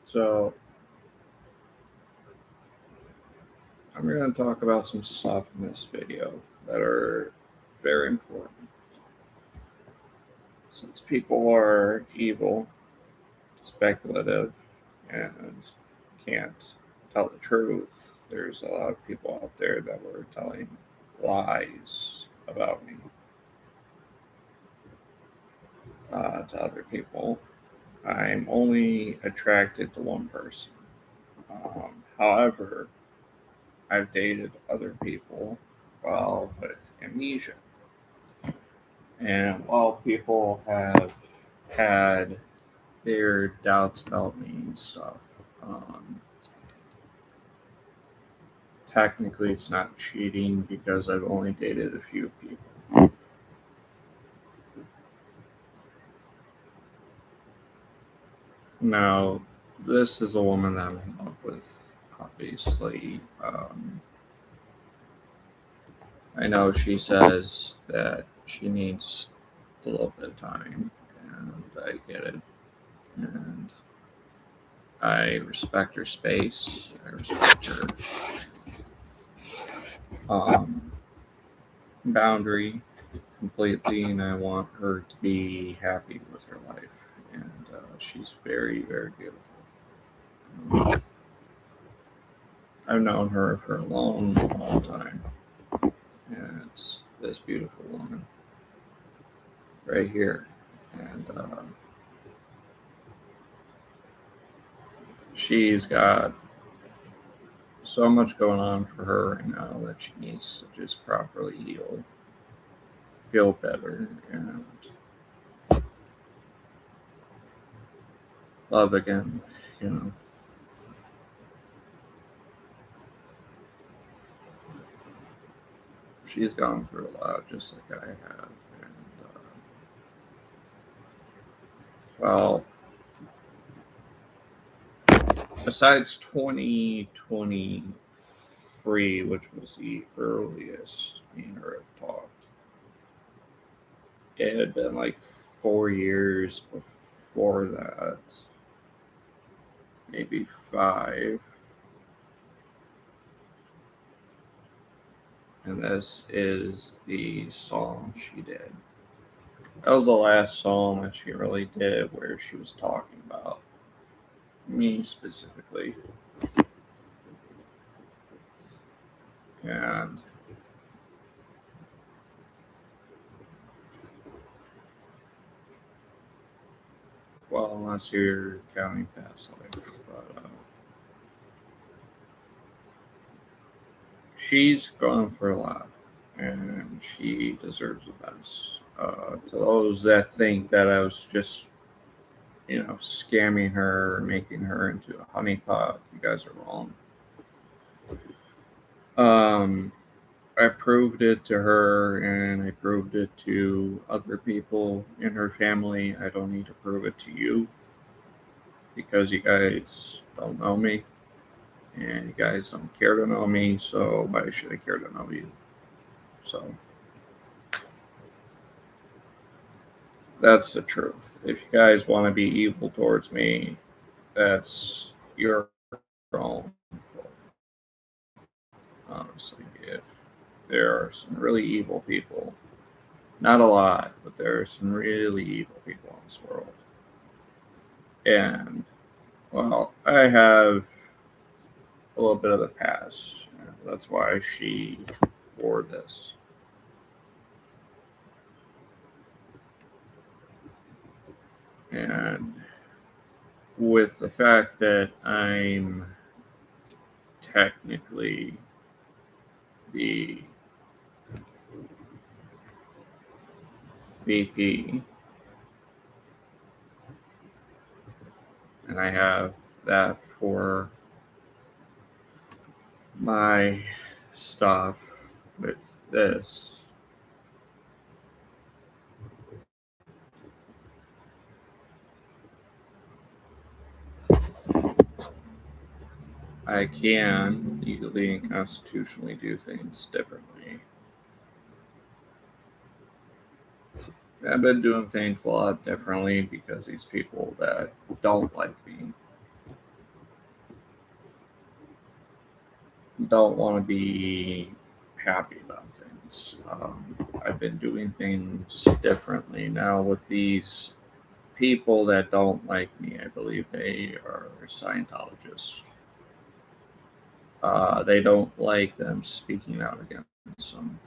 So, I'm going to talk about some stuff in this video that are very important. Since people are evil, speculative, and can't tell the truth, there's a lot of people out there that were telling lies about me to other people. I'm only attracted to one person. However, I've dated other people while with amnesia. And while people have had their doubts about me and stuff, um, technically it's not cheating because I've only dated a few people. Now, this is a woman that I'm in love with, obviously. I know she says that she needs a little bit of time, and I get it. And I respect her space. I respect her um, boundary completely, and I want her to be happy with her life. And she's very, very beautiful. I've known her for a long, long time, and it's this beautiful woman right here. And she's got so much going on for her right now that she needs to just properly heal, feel better, and love again. You know, she's gone through a lot, just like I have. And well, besides 2023, which was the earliest me and her have talked, it had been like 4 years before that, maybe five. And this is the song she did. That was the last song that she really did where she was talking about me specifically. And well, unless you're counting past life, but she's going through a lot, and she deserves the best. To those that think that I was just, scamming her, making her into a honeypot, you guys are wrong. Um, I proved it to her, and I proved it to other people in her family. I don't need to prove it to you because you guys don't know me, and you guys don't care to know me. So why should I care to know you? So that's the truth. If you guys want to be evil towards me, that's your own fault. Honestly, if there are some really evil people, not a lot, but there are some really evil people in this world. And, well, I have a little bit of the past. That's why she wore this. And with the fact that I'm technically the VP, and I have that for my stuff with this, I can legally and constitutionally do things differently. I've been doing things a lot differently because these people that don't like me don't want to be happy about things. I've been doing things differently now with these people that don't like me. I believe they are Scientologists. They don't like them speaking out against them.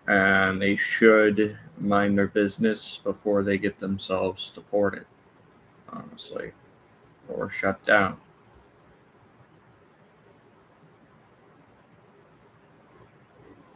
And they should mind their business before they get themselves deported, honestly, or shut down.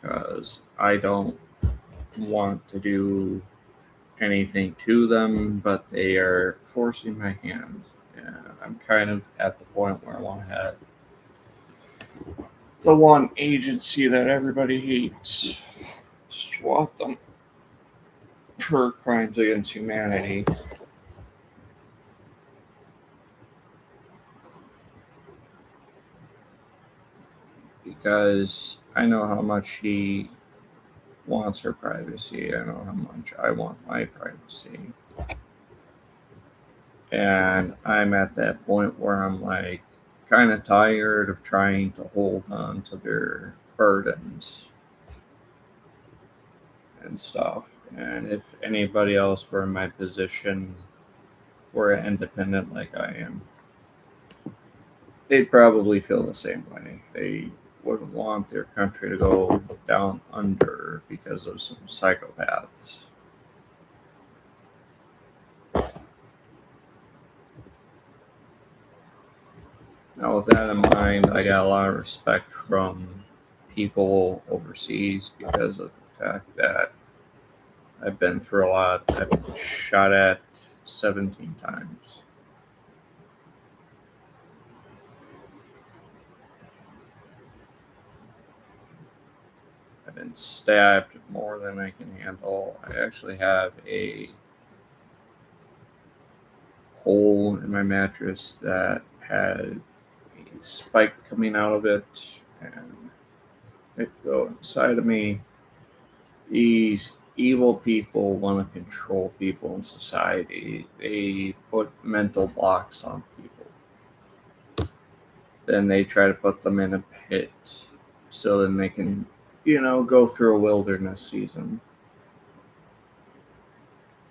Because I don't want to do anything to them, but they are forcing my hand. And I'm kind of at the point where I want to have the one agency that everybody hates, swat them for crimes against humanity. Because I know how much he wants her privacy. I know how much I want my privacy. And I'm at that point where I'm like kind of tired of trying to hold on to their burdens and stuff. And if anybody else were in my position, were independent like I am, they'd probably feel the same way. They wouldn't want their country to go down under because of some psychopaths. Now, with that in mind, I got a lot of respect from people overseas because of the fact that I've been through a lot. I've been shot at 17 times. I've been stabbed more than I can handle. I actually have a hole in my mattress that had a spike coming out of it, and it go inside of me. These evil people want to control people in society. They put mental blocks on people. Then they try to put them in a pit so then they can, go through a wilderness season.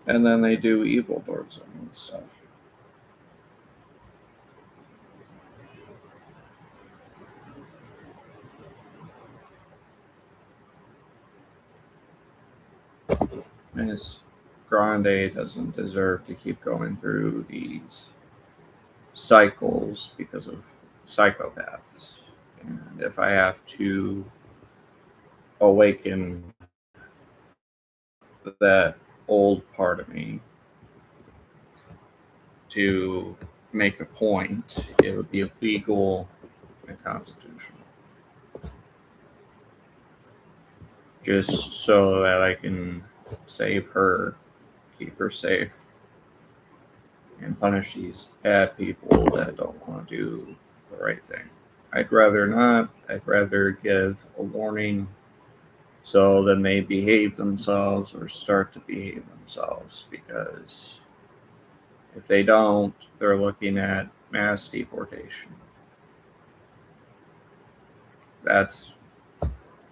And then they do evil towards them and stuff. Miss Grande doesn't deserve to keep going through these cycles because of psychopaths. And if I have to awaken that old part of me to make a point, it would be legal and constitutional. Just so that I can save her, keep her safe, and punish these bad people that don't want to do the right thing. I'd rather not. I'd rather give a warning so then they behave themselves or start to behave themselves, because if they don't, they're looking at mass deportation. That's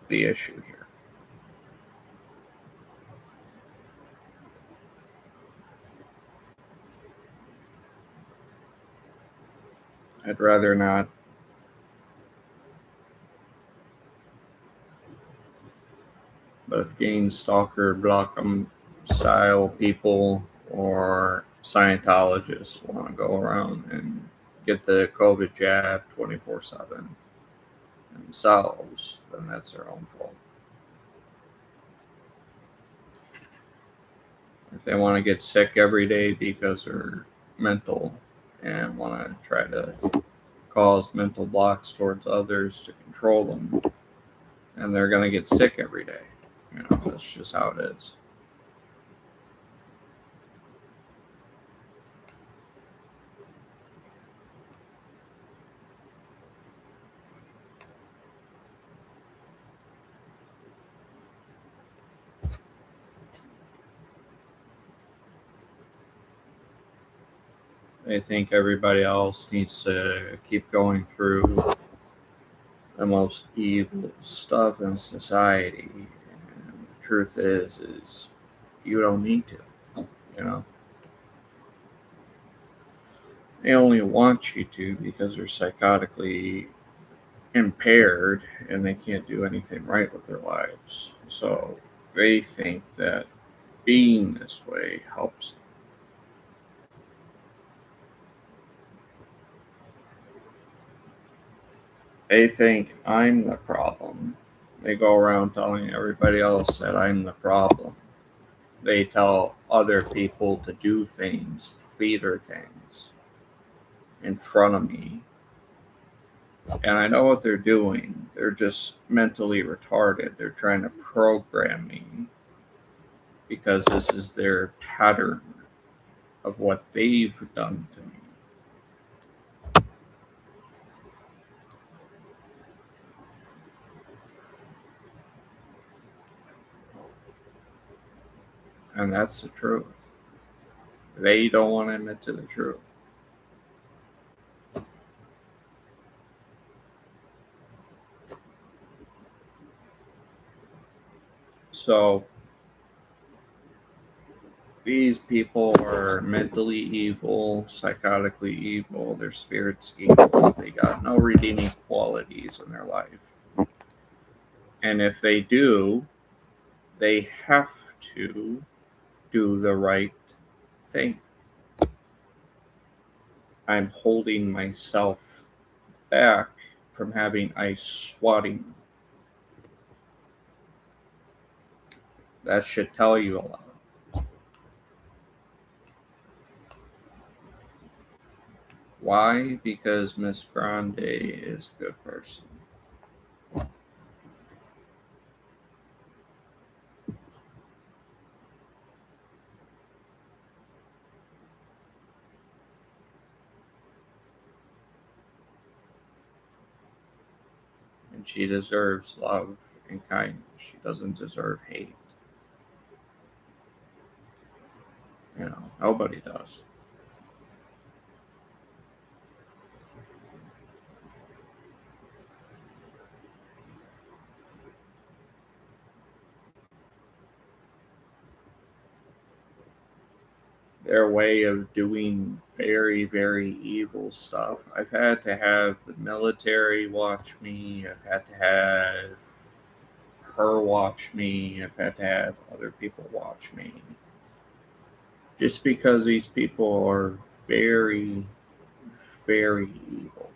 the issue here. I'd rather not. But if Gain Stalker, Blockham style people or Scientologists want to go around and get the COVID jab 24/7 themselves, then that's their own fault. If they want to get sick every day because they're mental and want to try to cause mental blocks towards others to control them, and they're going to get sick every day. That's just how it is. I think everybody else needs to keep going through the most evil stuff in society. And the truth is you don't need to, you know. They only want you to because they're psychotically impaired and they can't do anything right with their lives. So they think that being this way helps. They think I'm the problem. They go around telling everybody else that I'm the problem. They tell other people to do things, theater things, in front of me. And I know what they're doing. They're just mentally retarded. They're trying to program me because this is their pattern of what they've done to me. And that's the truth. They don't want to admit to the truth. So these people are mentally evil, psychotically evil, their spirits evil. They got no redeeming qualities in their life. And if they do, they have to do the right thing. I'm holding myself back from having ice swatting. That should tell you a lot. Why? Because Miss Grande is a good person. And she deserves love and kindness. She doesn't deserve hate. You know, nobody does. Their way of doing very, very evil stuff. I've had to have the military watch me. I've had to have her watch me. I've had to have other people watch me. Just because these people are very, very evil.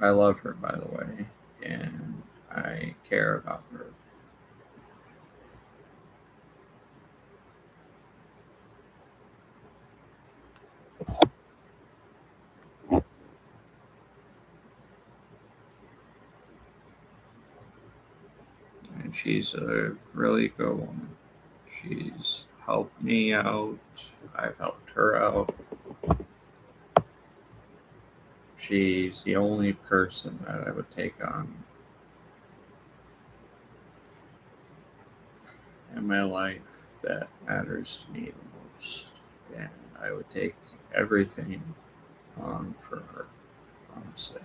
I love her, by the way, and I care about her. And she's a really good woman. She's helped me out. I've helped her out. She's the only person that I would take on in my life that matters to me the most. And I would take everything on for her, honestly.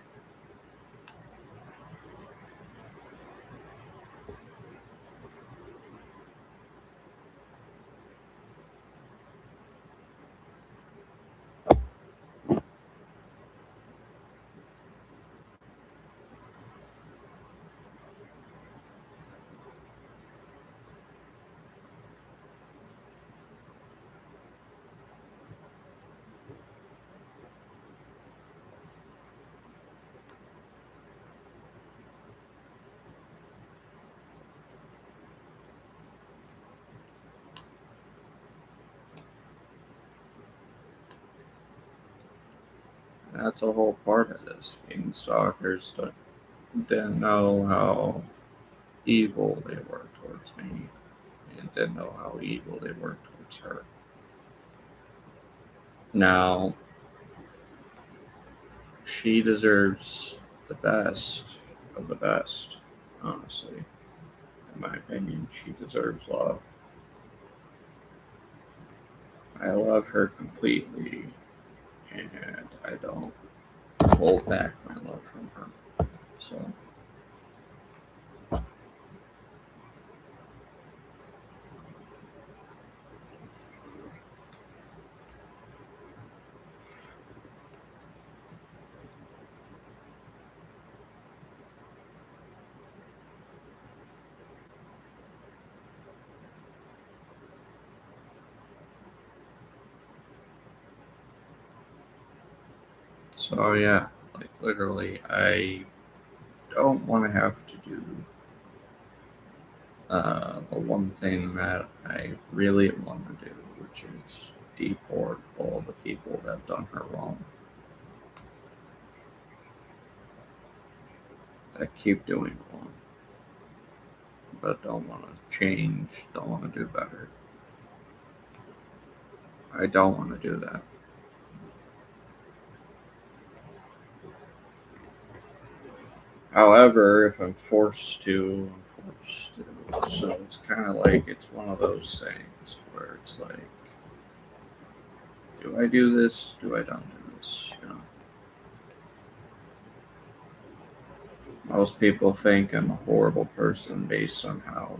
That's a whole part of this. Being stalkers didn't know how evil they were towards me and didn't know how evil they were towards her. Now, she deserves the best of the best, honestly. In my opinion, she deserves love. I love her completely, and I don't hold back my love from her. So, so yeah, like literally, I don't want to have to do the one thing that I really want to do, which is deport all the people that have done her wrong, that keep doing wrong, but don't want to change, don't want to do better. I don't want to do that. However, if I'm forced to, I'm forced to. So it's kind of like it's one of those things where it's like, do I do this? Do I don't do this? You know, most people think I'm a horrible person based on how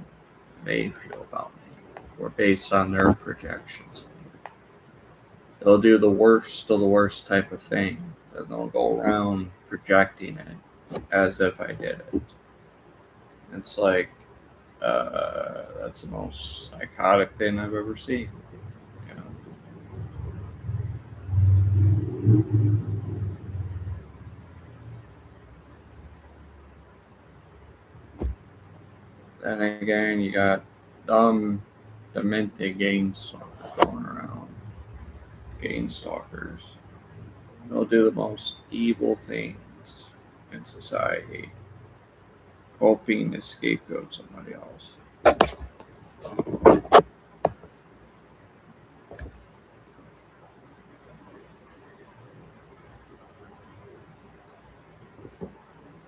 they feel about me or based on their projections of me. They'll do the worst of the worst type of thing, and they'll go around projecting it as if I did it. It's like, that's the most psychotic thing I've ever seen. You know? Then again, you got dumb, demented gang stalkers going around. Gang stalkers. They'll do the most evil things in society, hoping to scapegoat somebody else.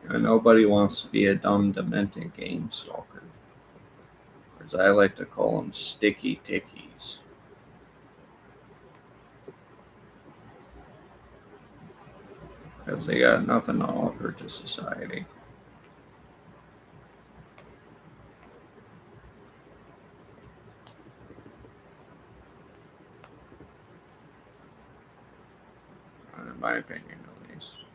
And nobody wants to be a dumb, demented gang stalker. As I like to call them, sticky tickies. Because they got nothing to offer to society. In my opinion, at least.